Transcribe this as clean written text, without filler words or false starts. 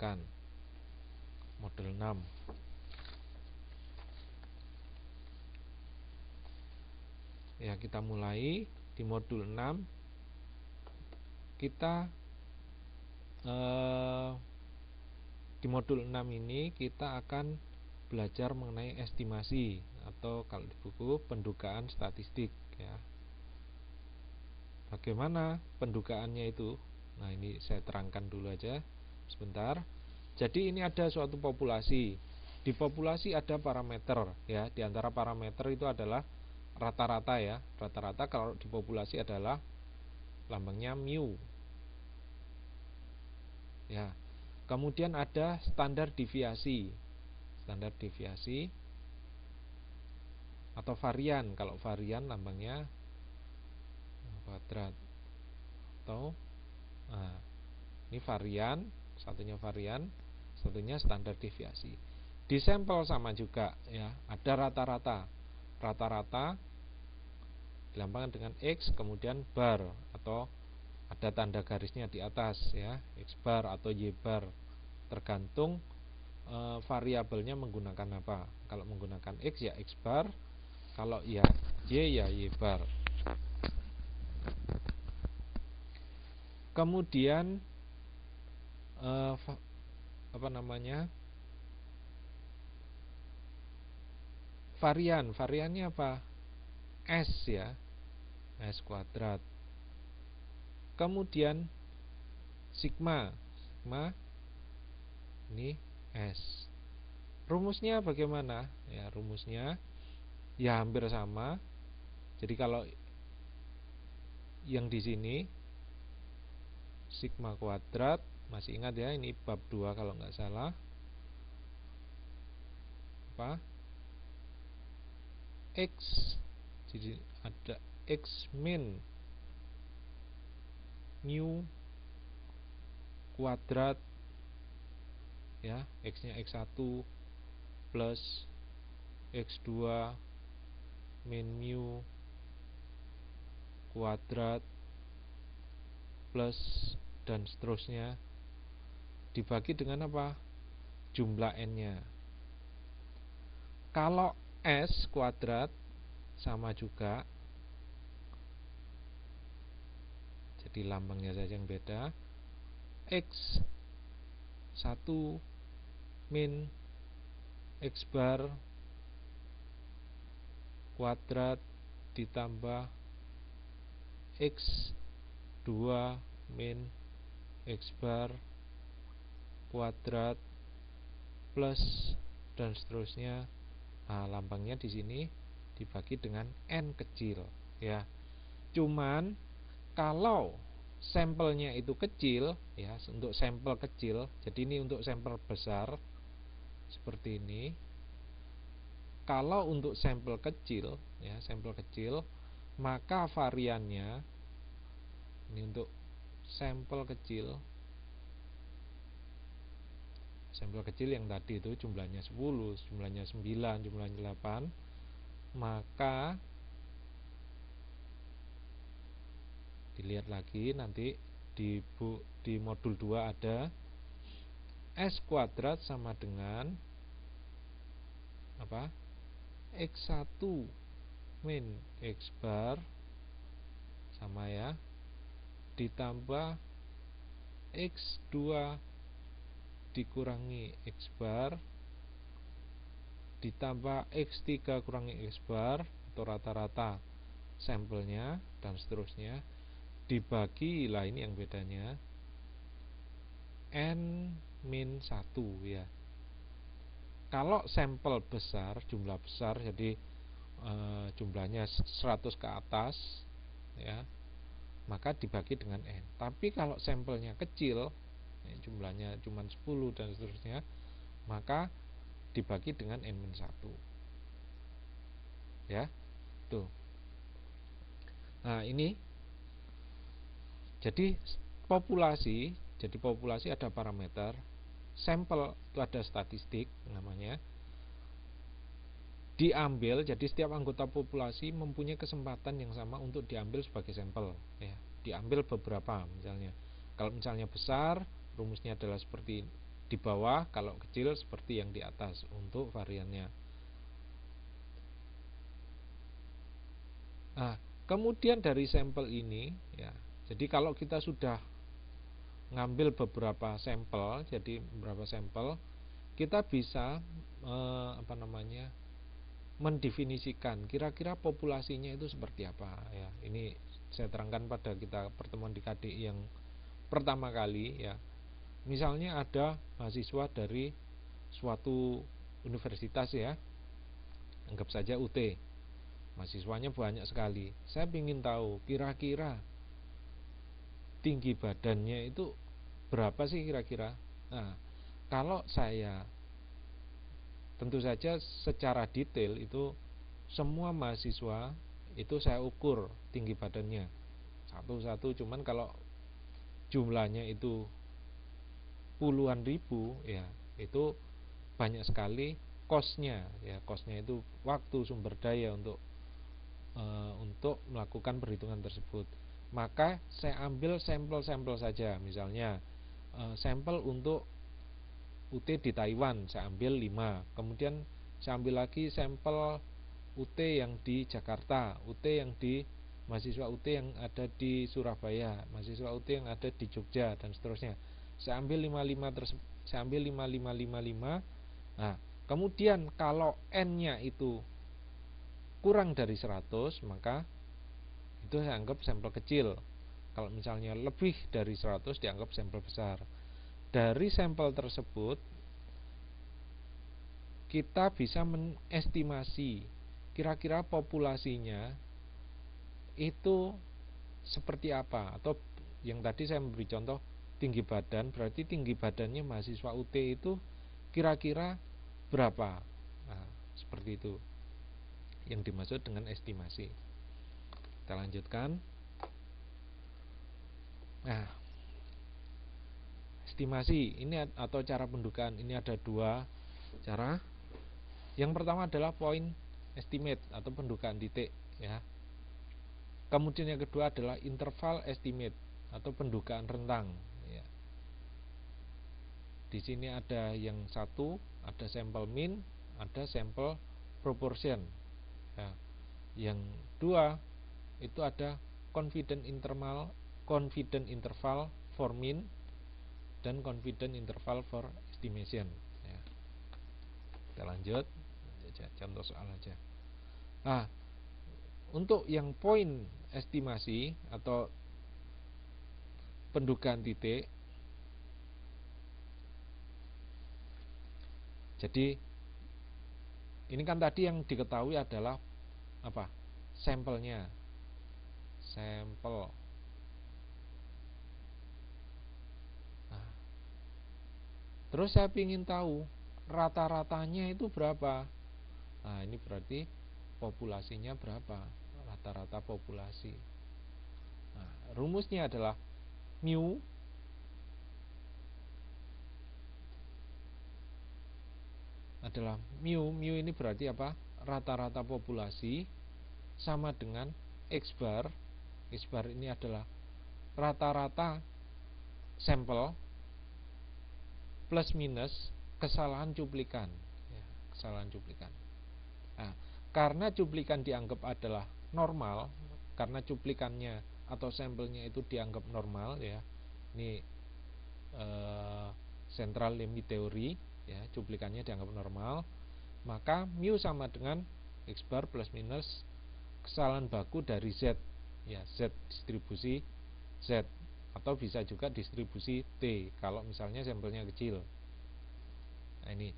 lanjutkan model 6. Ya, kita mulai di modul 6. Kita di modul 6 ini kita akan belajar mengenai estimasi atau kalau di buku pendugaan statistik ya. Bagaimana pendugaannya itu? Nah, ini saya terangkan dulu aja sebentar. Jadi ini ada suatu populasi. Di populasi ada parameter ya. Di antara parameter itu adalah rata-rata ya. Rata-rata kalau di populasi adalah lambangnya mu. Ya. Kemudian ada standar deviasi. Standar deviasi atau varian. Kalau varian lambangnya kuadrat. Atau ini varian, satunya varian, satunya standar deviasi. Di sampel sama juga ya, ada rata-rata. Rata-rata dilambangkan dengan X kemudian bar atau ada tanda garisnya di atas ya, X bar atau Y bar, tergantung variabelnya menggunakan apa. Kalau menggunakan X ya X bar, kalau ya Y bar. Kemudian variannya apa? S ya, S kuadrat. Kemudian sigma ini S. Rumusnya bagaimana? Ya, rumusnya ya hampir sama. Jadi kalau yang di sini sigma kuadrat, masih ingat ya, ini bab 2 kalau nggak salah. X. Jadi ada X min mu kuadrat ya, X-nya X1 plus X2 min mu kuadrat plus dan seterusnya, dibagi dengan apa? Jumlah n-nya. Kalau S kuadrat sama juga, jadi lambangnya saja yang beda. X1 min X bar kuadrat ditambah X2 min X bar kuadrat plus dan seterusnya. Nah, lambangnya di sini dibagi dengan n kecil ya. Cuman kalau sampelnya itu kecil ya, untuk sampel kecil, jadi ini untuk sampel besar seperti ini. Kalau untuk sampel kecil ya, sampel kecil, maka variannya ini untuk sampel kecil yang tadi itu jumlahnya 10, jumlahnya 9, jumlahnya 8, maka dilihat lagi nanti di modul 2 ada S kuadrat sama dengan apa? X1 min X bar sama ya, ditambah X2 dikurangi X bar ditambah X3 kurangi X bar atau rata-rata sampelnya dan seterusnya, dibagi lah, ini yang bedanya n min 1 ya. Kalau sampel besar, jumlah besar, jadi jumlahnya 100 ke atas ya, maka dibagi dengan n. Tapi kalau sampelnya kecil ya, jumlahnya cuma 10 dan seterusnya, maka dibagi dengan n min 1 ya. Tuh. Nah, ini jadi populasi ada parameter, sampel itu ada statistik namanya, diambil, jadi setiap anggota populasi mempunyai kesempatan yang sama untuk diambil sebagai sampel ya. Diambil beberapa, misalnya kalau misalnya besar, rumusnya adalah seperti di bawah, kalau kecil seperti yang di atas untuk variannya. Nah, kemudian dari sampel ini ya, jadi kalau kita sudah ngambil beberapa sampel, jadi beberapa sampel, kita bisa mendefinisikan kira-kira populasinya itu seperti apa ya. Ini saya terangkan pada kita pertemuan di KDI yang pertama kali ya. Misalnya ada mahasiswa dari suatu universitas ya, anggap saja UT, mahasiswanya banyak sekali. Saya ingin tahu kira-kira tinggi badannya itu berapa sih kira-kira. Nah, kalau saya tentu saja secara detail itu semua mahasiswa itu saya ukur tinggi badannya satu-satu, cuman kalau jumlahnya itu puluhan ribu ya, itu banyak sekali kosnya ya. Kosnya itu waktu, sumber daya untuk melakukan perhitungan tersebut. Maka saya ambil sampel-sampel saja. Misalnya sampel untuk UT di Taiwan saya ambil 5. Kemudian saya ambil lagi sampel UT yang di Jakarta, UT yang di mahasiswa UT yang ada di Surabaya, mahasiswa UT yang ada di Jogja, dan seterusnya. Saya ambil 55 saya ambil 5555. Nah, kemudian kalau N-nya itu kurang dari 100, maka itu saya anggap sampel kecil. Kalau misalnya lebih dari 100 dianggap sampel besar. Dari sampel tersebut kita bisa mengestimasi kira-kira populasinya itu seperti apa. Atau yang tadi saya memberi contoh tinggi badan, berarti tinggi badannya mahasiswa UT itu kira-kira berapa. Nah, seperti itu yang dimaksud dengan estimasi. Kita lanjutkan. Nah, estimasi ini atau cara pendugaan ini ada dua cara. Yang pertama adalah point estimate atau pendugaan titik ya. Kemudian yang kedua adalah interval estimate atau pendugaan rentang ya. Di sini ada yang satu, ada sampel mean, ada sampel proportion ya. Yang dua itu ada confidence interval for mean dan confidence interval for estimation ya. Kita lanjut contoh soal aja. Nah, untuk yang point estimasi atau pendugaan titik, jadi ini kan tadi yang diketahui adalah apa? Sampelnya, sampel. Nah, terus saya ingin tahu rata-ratanya itu berapa. Nah, ini berarti populasinya berapa, rata-rata populasi. Nah, rumusnya adalah mu ini berarti apa? Rata-rata populasi sama dengan X bar. X bar ini adalah rata-rata sampel plus minus kesalahan cuplikan ya, kesalahan cuplikan. Nah, karena cuplikan dianggap adalah normal, karena cuplikannya atau sampelnya itu dianggap normal ya. Ini central limit teori ya, cuplikannya dianggap normal, maka mu sama dengan X bar plus minus kesalahan baku dari Z ya, Z distribusi Z, atau bisa juga distribusi T kalau misalnya sampelnya kecil. Nah, ini